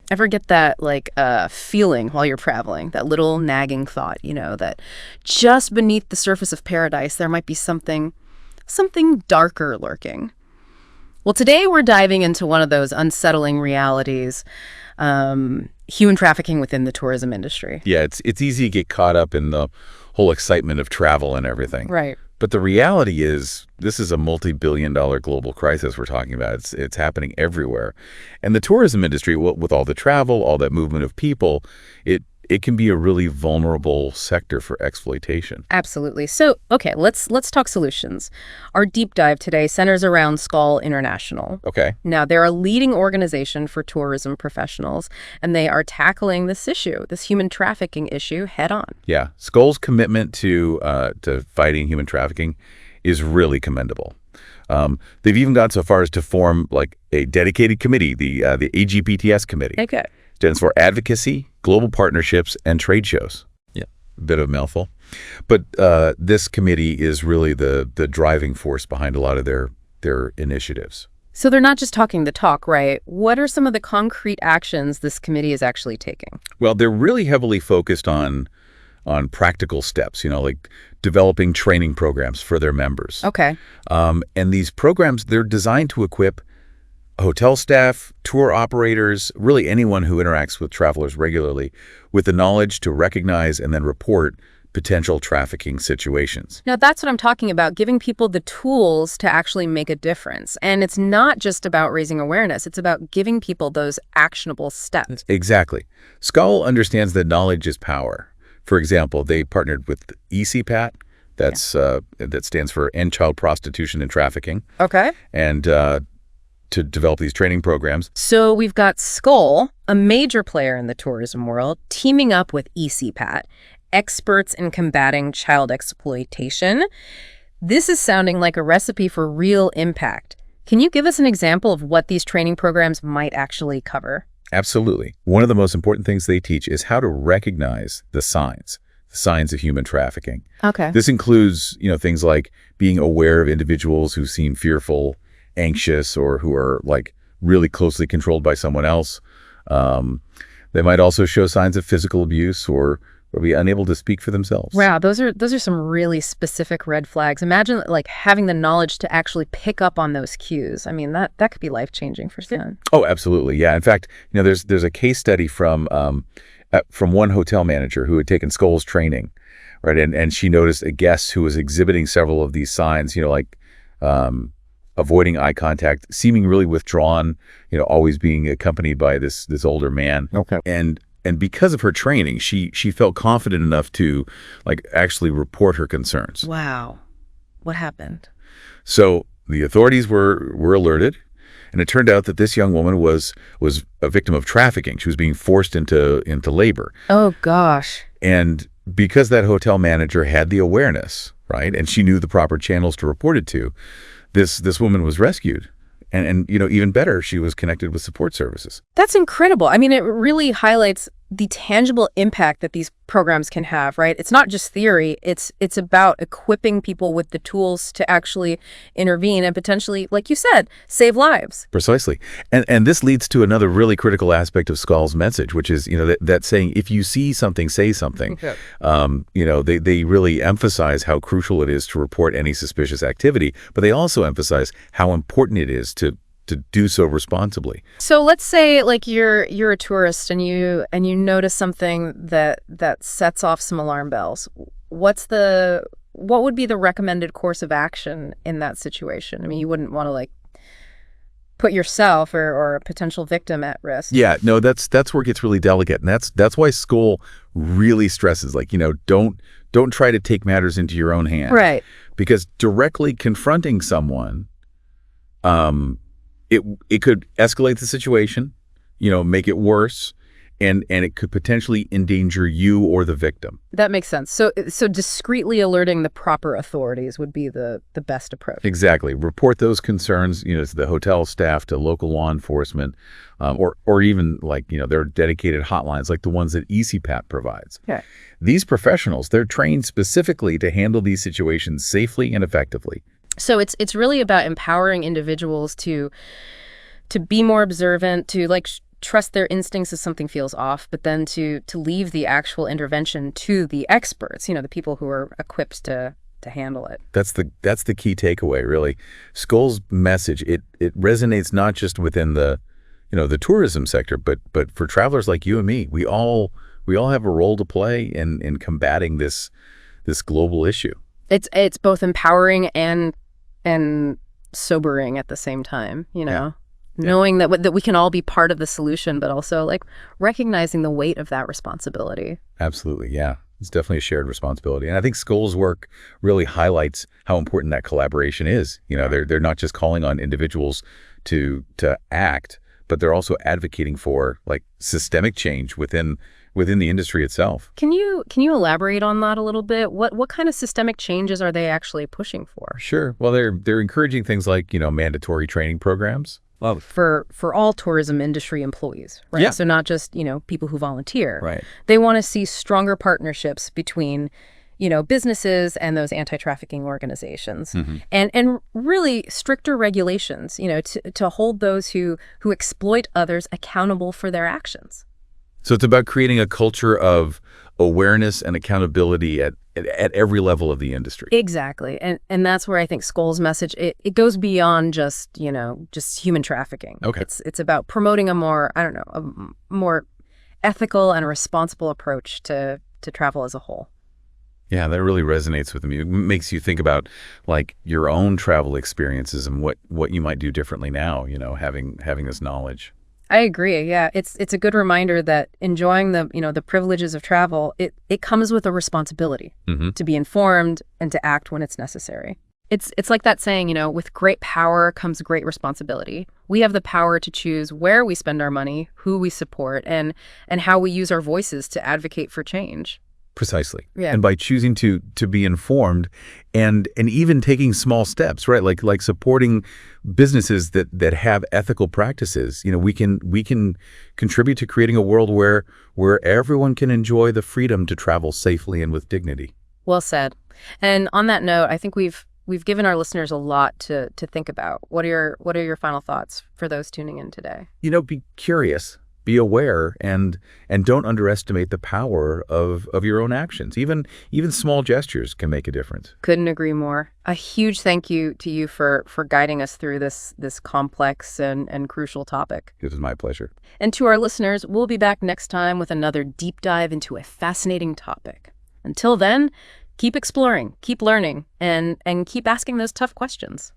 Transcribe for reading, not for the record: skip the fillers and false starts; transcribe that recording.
Ever get that, like, feeling while you're traveling, that little nagging thought, that just beneath the surface of paradise, there might be something darker lurking? Well, today we're diving into one of those unsettling realities, human trafficking within the tourism industry. Yeah, it's easy to get caught up in the whole excitement of travel and everything. Right. But the reality is, this is a multi-billion-dollar global crisis we're talking about. It's happening everywhere. And the tourism industry, with all the travel, all that movement of people, it can be a really vulnerable sector for exploitation. Absolutely. So, okay, let's talk solutions. Our deep dive today centers around Skål International. Okay. Now, they're a leading organization for tourism professionals, and they are tackling this issue, this human trafficking issue, head on. Yeah. Skål's commitment to fighting human trafficking is really commendable. They've even gone so far as to form like a dedicated committee, the AGPTS committee. Okay. Stands for Advocacy, Global Partnerships, and Trade Shows. Yeah, a bit of a mouthful. But this committee is really the driving force behind a lot of their initiatives. So they're not just talking the talk, right? What are some of the concrete actions this committee is actually taking? Well, they're really heavily focused on practical steps, like developing training programs for their members. Okay. And these programs, they're designed to equip hotel staff, tour operators, really anyone who interacts with travelers regularly, with the knowledge to recognize and then report potential trafficking situations. Now, that's what I'm talking about, giving people the tools to actually make a difference. And it's not just about raising awareness. It's about giving people those actionable steps. Exactly. Skål understands that knowledge is power. For example, they partnered with ECPAT. That stands for End Child Prostitution and Trafficking. Okay. And to develop these training programs. So we've got Skål, a major player in the tourism world, teaming up with ECPAT, experts in combating child exploitation. This is sounding like a recipe for real impact. Can you give us an example of what these training programs might actually cover? Absolutely. One of the most important things they teach is how to recognize the signs of human trafficking. Okay. This includes, things like being aware of individuals who seem fearful, anxious, or who are like really closely controlled by someone else. They might also show signs of physical abuse or be unable to speak for themselves. Wow, those are some really specific red flags. Imagine like having the knowledge to actually pick up on those cues. I mean, that could be life-changing for someone. Oh, absolutely. Yeah. In fact, there's a case study from one hotel manager who had taken Skål's training, right? And she noticed a guest who was exhibiting several of these signs, like avoiding eye contact, seeming really withdrawn, always being accompanied by this older man. Okay. And because of her training, she felt confident enough to actually report her concerns. Wow. What happened? So the authorities were alerted, and it turned out that this young woman was a victim of trafficking. She was being forced into labor. Oh gosh. And because that hotel manager had the awareness, right, and she knew the proper channels to report it to, this woman was rescued. And even better, she was connected with support services. That's incredible. I mean, it really highlights the tangible impact that these programs can have, right? It's not just theory. It's about equipping people with the tools to actually intervene and potentially, like you said, save lives. Precisely. And this leads to another really critical aspect of Skål's message, which is, that saying, if you see something, say something. Okay. They really emphasize how crucial it is to report any suspicious activity, but they also emphasize how important it is to do so responsibly. So let's say you're a tourist and you notice something that sets off some alarm bells. What would be the recommended course of action in that situation? I mean, you wouldn't want to put yourself or a potential victim at risk. Yeah, no, that's where it gets really delicate. And that's why Skål really stresses don't try to take matters into your own hands. Right. Because directly confronting someone it could escalate the situation, make it worse, and it could potentially endanger you or the victim. That makes sense. So discreetly alerting the proper authorities would be the best approach. Exactly. Report those concerns, to the hotel staff, to local law enforcement, or even there are dedicated hotlines like the ones that ECPAT provides. Okay. These professionals, they're trained specifically to handle these situations safely and effectively. So it's really about empowering individuals to be more observant, to trust their instincts if something feels off, but then to leave the actual intervention to the experts, the people who are equipped to handle it. That's the key takeaway, really. Skål's message, it resonates not just within the tourism sector, but for travelers like you and me. We all have a role to play in combating this global issue. It's both empowering and sobering at the same time, Yeah. knowing that we can all be part of the solution, but also like recognizing the weight of that responsibility. Absolutely, yeah. It's definitely a shared responsibility. And I think Skål's work really highlights how important that collaboration is. They're not just calling on individuals to act, but they're also advocating for like systemic change within the industry itself. Can you elaborate on that a little bit? What kind of systemic changes are they actually pushing for? Sure. Well, they're encouraging things like, mandatory training programs. Well, for all tourism industry employees, right? Yeah. So not just, people who volunteer. Right. They want to see stronger partnerships between, businesses and those anti-trafficking organizations. Mm-hmm. And really stricter regulations, to hold those who exploit others accountable for their actions. So it's about creating a culture of awareness and accountability at every level of the industry. Exactly. And that's where I think Skål's message, it goes beyond just human trafficking. Okay. It's about promoting a more ethical and responsible approach to travel as a whole. Yeah, that really resonates with me. It makes you think about like your own travel experiences and what you might do differently now, having this knowledge. I agree. Yeah, it's a good reminder that enjoying the privileges of travel, it comes with a responsibility to be informed and to act when it's necessary. It's like that saying, with great power comes great responsibility. We have the power to choose where we spend our money, who we support, and how we use our voices to advocate for change. Precisely. Yeah. And by choosing to be informed and even taking small steps, right? Like supporting businesses that have ethical practices, we can contribute to creating a world where everyone can enjoy the freedom to travel safely and with dignity. Well said. And on that note, I think we've given our listeners a lot to think about. What are your final thoughts for those tuning in today? Be curious. Be aware and don't underestimate the power of your own actions. Even small gestures can make a difference. Couldn't agree more. A huge thank you to you for guiding us through this complex and crucial topic. It was my pleasure. And to our listeners, we'll be back next time with another deep dive into a fascinating topic. Until then, keep exploring, keep learning, and keep asking those tough questions.